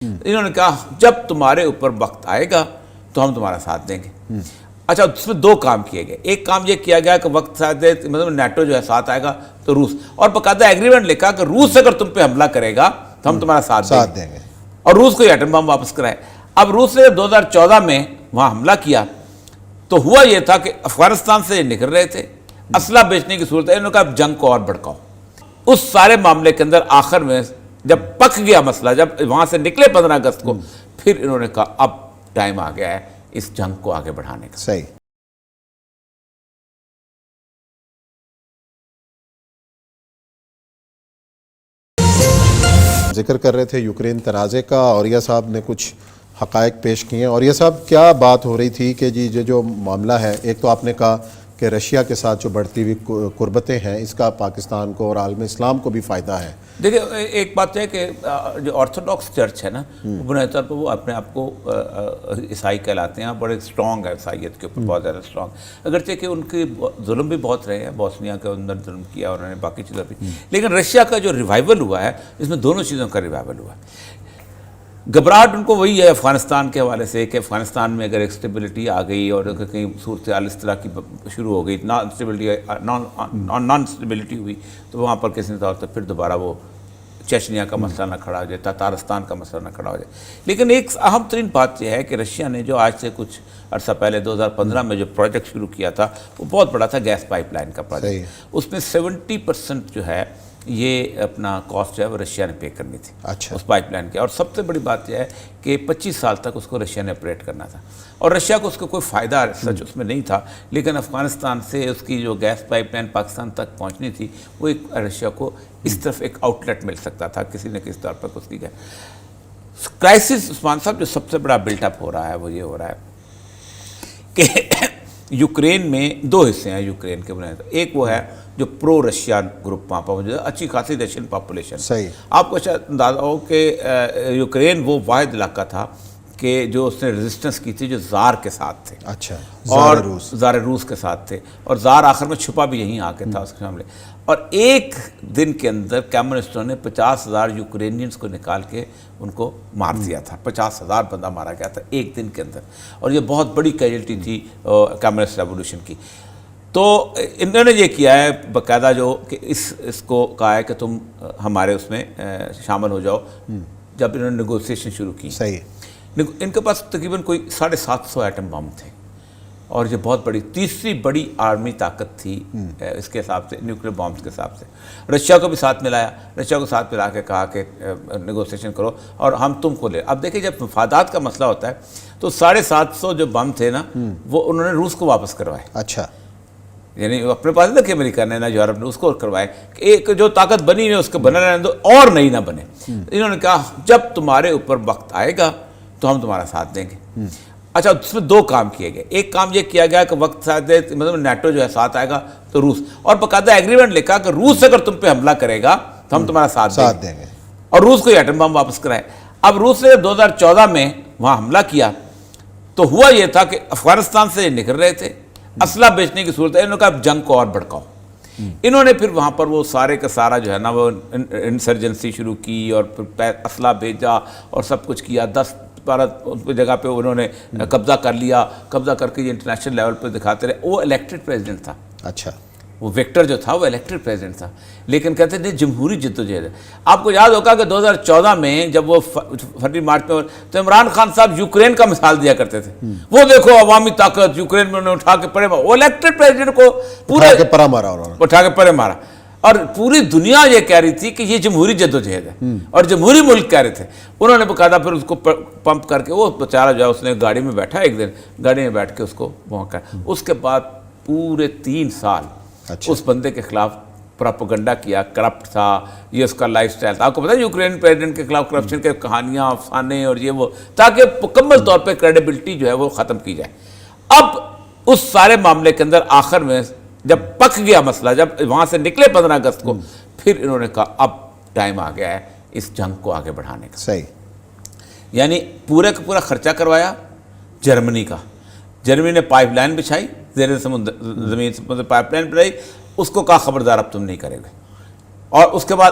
انہوں نے کہا جب تمہارے اوپر وقت آئے گا تو ہم تمہارا ساتھ دیں گے. اچھا اس میں دو کام کیے گئے. ایک کام یہ کیا گیا کہ وقت ساتھ دے مطلب نیٹو جو ہے ساتھ آئے گا تو روس, اور باقاعدہ ایگریمنٹ لکھا کہ روس اگر تم پہ حملہ کرے گا تو ہم تمہارا ساتھ دیں گے, اور روس کو ایٹم بم واپس کرائے. اب روس نے 2014 میں وہاں حملہ کیا تو ہوا یہ تھا کہ افغانستان سے یہ نکل رہے تھے, اسلحہ بیچنے کی صورت ہے, انہوں نے کہا جنگ کو اور بھڑکاؤ. اس سارے معاملے کے اندر آخر میں جب پک گیا مسئلہ, جب وہاں سے نکلے 15 اگست کو, پھر انہوں نے کہا اب ٹائم آ گیا ہے اس جنگ کو آگے بڑھانے کا. صحیح. ذکر کر رہے تھے یوکرین تنازع کا, اوریہ صاحب نے کچھ حقائق پیش کیے ہیں. اوریہ صاحب کیا بات ہو رہی تھی کہ جی جو معاملہ ہے, ایک تو آپ نے کہا کہ رشیا کے ساتھ جو بڑھتی ہوئی قربتیں ہیں اس کا پاکستان کو اور عالم اسلام کو بھی فائدہ ہے. دیکھیں ایک بات ہے کہ جو آرتھوڈاکس چرچ ہے نا, بنیادی طور پر وہ اپنے آپ کو عیسائی کہلاتے ہیں, بڑے اسٹرانگ ہے عیسائیت کے اوپر, بہت زیادہ اسٹرانگ, اگرچہ کہ ان کے ظلم بھی بہت رہے ہیں, بوسنیا کے اندر ظلم کیا انہوں نے, باقی چیزیں بھی, لیکن رشیا کا جو ریوائول ہوا ہے اس میں دونوں چیزوں کا ریوائول ہوا ہے. گھبراہٹ ان کو وہی ہے افغانستان کے حوالے سے کہ افغانستان میں اگر ایک اسٹیبلٹی آ گئی اور کہیں صورتحال اس طرح کی شروع ہو گئی, نان اسٹیبلٹی ہوئی, تو وہاں پر کسی طور پر پھر دوبارہ وہ چیچنیا کا مسئلہ نہ کھڑا ہو جائے, تاتارستان کا مسئلہ نہ کھڑا ہو جائے. لیکن ایک اہم ترین بات یہ ہے کہ رشیا نے جو آج سے کچھ عرصہ پہلے 2015 میں جو پروجیکٹ شروع کیا تھا وہ بہت بڑا تھا, گیس پائپ لائن کا پروجیکٹ. اس میں 70% جو ہے یہ اپنا کاسٹ جو ہے وہ رشیا نے پے کرنی تھی. اچھا. اس پائپ لائن کی, اور سب سے بڑی بات یہ ہے کہ 25 سال تک اس کو رشیا نے آپریٹ کرنا تھا, اور رشیا کو اس کا کوئی فائدہ سچ اس میں نہیں تھا, لیکن افغانستان سے اس کی جو گیس پائپ لائن پاکستان تک پہنچنی تھی وہ ایک رشیا کو اس طرف ایک آؤٹ لیٹ مل سکتا تھا کسی نہ کسی طور پر. اس کی کرائسس عثمان صاحب جو سب سے بڑا بلٹ اپ ہو رہا ہے وہ یہ ہو رہا ہے کہ یوکرین میں دو حصے ہیں یوکرین کے بنیاد. ایک وہ ہے جو پرو رشیا گروپ, وہاں پر موجود ہے, اچھی خاصی رشین پاپولیشن. صحیح. آپ کو شاید اندازہ ہو کہ یوکرین وہ واحد علاقہ تھا کہ جو اس نے ریزسٹنس کی تھی جو زار کے ساتھ تھے. اچھا. اور زار روس کے ساتھ تھے, اور زار آخر میں چھپا بھی یہیں آ کے تھا اس کے سامنے. اور ایک دن کے اندر کمیونسٹوں نے 50,000 یوکرینینز کو نکال کے ان کو مار دیا تھا. 50,000 بندہ مارا گیا تھا ایک دن کے اندر, اور یہ بہت بڑی کیجلٹی تھی کمیونسٹ ریولیوشن کی. تو انہوں نے یہ کیا ہے باقاعدہ جو کہ اس کو کہا ہے کہ تم ہمارے اس میں شامل ہو جاؤ. جب انہوں نے نیگوسیشن شروع کی, صحیح, ان کے پاس تقریباً کوئی 750 ایٹم بم تھے, اور یہ بہت بڑی تیسری بڑی آرمی طاقت تھی اس کے حساب سے, نیوکلیر بامز کے حساب سے. رشیا کو بھی ساتھ ملایا, رشیا کو ساتھ ملا کے کہا کہ نیگوسیشن کرو اور ہم تم کو لے. اب دیکھیں جب مفادات کا مسئلہ ہوتا ہے تو 750 جو بم تھے نا وہ انہوں نے روس کو واپس کروائے. اچھا. یعنی اپنے پاس نہ کہ امریکہ نے نہ یورپ نے, اس کو کروائے کہ ایک جو طاقت بنی ہے اس کو بنا رہنے دو اور نہیں نہ بنے. انہوں نے کہا جب تمہارے اوپر وقت آئے گا تو ہم تمہارا ساتھ دیں گے. اچھا اس میں دو کام کیے گئے. ایک کام یہ کیا گیا کہ وقت ساتھ دے مطلب نیٹو جو ہے ساتھ آئے گا تو روس, اور باقاعدہ ایگریمنٹ لکھا کہ روس اگر تم پہ حملہ کرے گا تو ہم تمہارا ساتھ دیں گے, اور روس کو ایٹم بم واپس کرائے. اب روس نے 2014 میں وہاں حملہ کیا تو ہوا یہ تھا کہ افغانستان سے نکل رہے تھے, اسلحہ بیچنے کی صورت ہے, انہوں نے کہا جنگ کو اور بھڑکاؤ. انہوں نے پھر وہاں پر وہ سارے کا سارا جو ہے نا وہ انسرجنسی شروع کی, اور پھر اسلحہ بھیجا اور سب کچھ کیا. 10-12 جگہ پہ انہوں نے قبضہ کر لیا. قبضہ کر کے یہ انٹرنیشنل لیول پہ دکھاتے رہے. وہ الیکٹڈ پریزیڈنٹ تھا. اچھا. وہ وکٹر جو تھا وہ الیکٹڈ پریزیڈنٹ تھا, لیکن کہتے تھے جمہوری جدوجہد ہے. آپ کو یاد ہوگا کہ 2014 میں جب وہ فروری مارچ میں, تو عمران خان صاحب یوکرین کا مثال دیا کرتے تھے, وہ دیکھو عوامی طاقت یوکرین میں انہوں نے اٹھا کے پڑے مارا. وہ الیکٹڈ پریزیڈنٹ کو پورے اٹھا کے پڑے مارا, اور پوری دنیا یہ کہہ رہی تھی کہ یہ جمہوری جدوجہد ہے, اور جمہوری ملک کہہ رہے تھے. انہوں نے باقاعدہ پھر اس کو پمپ کر کے, وہ بیچارہ جو ہے اس نے گاڑی میں بیٹھا, ایک دن گاڑی میں بیٹھ کے اس کو بھونکا. اس کے بعد پورے 3 سال اس بندے کے خلاف پراپیگنڈا کیا, کرپٹ تھا, یہ اس کا لائف سٹائل تھا. آپ کو پتہ ہے یوکرین پریزیڈنٹ کے خلاف کرپشن کے کہانیاں, افسانے اور یہ وہ, تاکہ مکمل طور پہ کریڈیبلٹی جو ہے وہ ختم کی جائے. اب اس سارے معاملے کے اندر آخر میں جب پک گیا مسئلہ, جب وہاں سے نکلے 15 اگست کو, پھر انہوں نے کہا اب ٹائم آ گیا ہے اس جنگ کو آگے بڑھانے کا. صحیح. یعنی پورے کا پورا خرچہ کروایا جرمنی کا. جرمنی نے پائپ لائن بچھائی, زیر زمین سے پائپ لائن بچھائی, اس کو کہا خبردار اب تم نہیں کرے گے. اور اس کے بعد